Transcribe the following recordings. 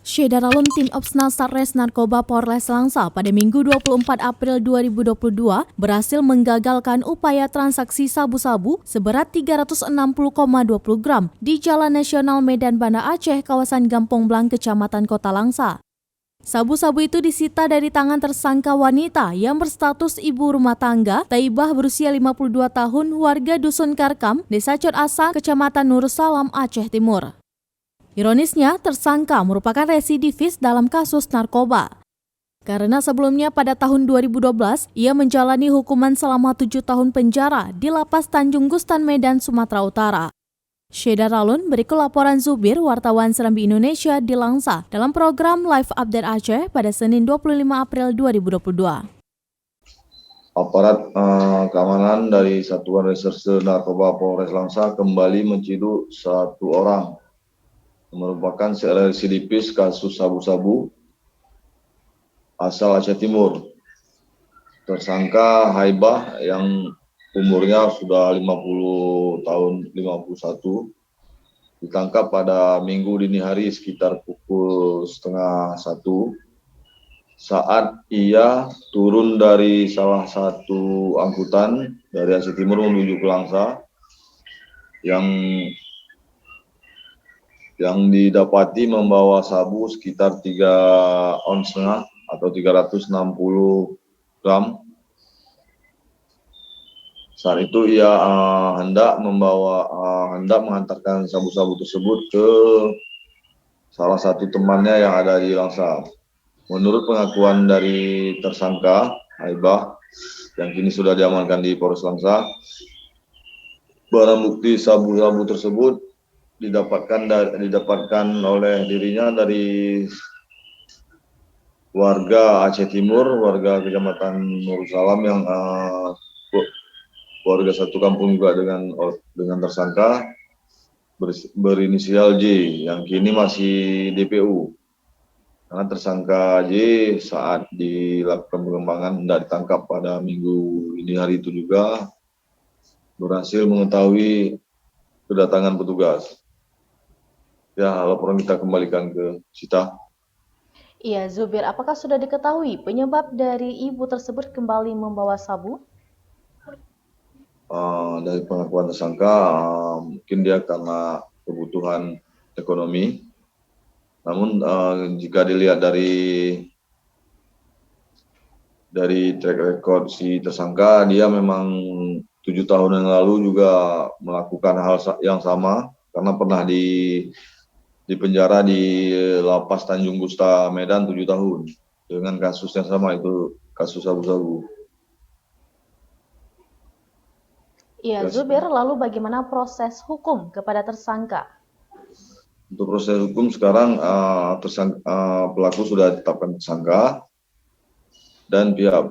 Syederalun Tim Ops Satres Narkoba Polres Langsa pada Minggu 24 April 2022 berhasil menggagalkan upaya transaksi sabu-sabu seberat 360,20 gram di Jalan Nasional Medan Banda Aceh, kawasan Gampong Blang, Kecamatan Kota Langsa. Sabu-sabu itu disita dari tangan tersangka wanita yang berstatus ibu rumah tangga, Taibah berusia 52 tahun, warga Dusun Karkam, Desa Cot Asa, Kecamatan Nursalam, Aceh Timur. Ironisnya, tersangka merupakan residivis dalam kasus narkoba. Karena sebelumnya pada tahun 2012, ia menjalani hukuman selama 7 tahun penjara di Lapas Tanjung Gustan, Medan, Sumatera Utara. Syederalun, berikut laporan Zubir, wartawan Serambi Indonesia di Langsa dalam program Live Update Aceh pada Senin 25 April 2022. Aparat keamanan dari Satuan Reserse Narkoba Polres Langsa kembali menciduk satu orang merupakan residivis kasus sabu-sabu asal Aceh Timur. Tersangka Haibah yang umurnya sudah 50 tahun, 51, ditangkap pada Minggu dini hari sekitar pukul 12:30 saat ia turun dari salah satu angkutan dari Aceh Timur menuju ke Langsa yang didapati membawa sabu sekitar 3,5 ons atau 360 gram. Saat itu ia hendak mengantarkan sabu-sabu tersebut ke salah satu temannya yang ada di Langsa. Menurut pengakuan dari tersangka Haibah yang kini sudah diamankan di Polres Langsa, barang bukti sabu-sabu tersebut didapatkan oleh dirinya dari warga Aceh Timur, warga Kecamatan Nursalam yang warga satu kampung juga dengan tersangka berinisial J yang kini masih DPU. Karena tersangka J saat dilakukan pengembangan hendak ditangkap pada Minggu dini hari itu juga berhasil mengetahui kedatangan petugas. Ya, laporan kita kembalikan ke Sita. Iya, Zubir, apakah sudah diketahui penyebab dari ibu tersebut kembali membawa sabu? Dari pengakuan tersangka, mungkin dia karena kebutuhan ekonomi. Namun jika dilihat dari track record si tersangka, dia memang 7 tahun yang lalu juga melakukan hal yang sama karena pernah di penjara di Lapas Tanjung Gustan, Medan 7 tahun dengan kasus yang sama, itu kasus sabu-sabu. Iya, Zubir, lalu bagaimana proses hukum kepada tersangka? Untuk proses hukum sekarang pelaku sudah ditetapkan tersangka dan pihak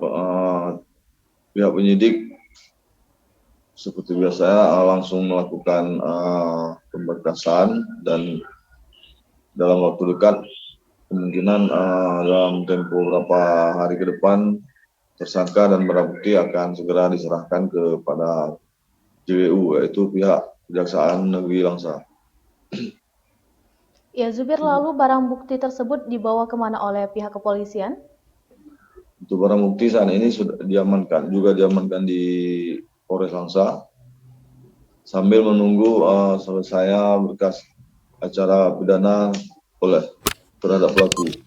penyidik seperti biasa langsung melakukan pemberkasan dan dalam waktu dekat kemungkinan dalam tempo beberapa hari ke depan tersangka dan barang bukti akan segera diserahkan kepada JWU, yaitu pihak Kejaksaan Negeri Langsa. Ya, Zubir, lalu barang bukti tersebut dibawa kemana oleh pihak kepolisian? Untuk barang bukti saat ini sudah diamankan di Polres Langsa sambil menunggu selesai berkas acara pidana terhadap pelaku.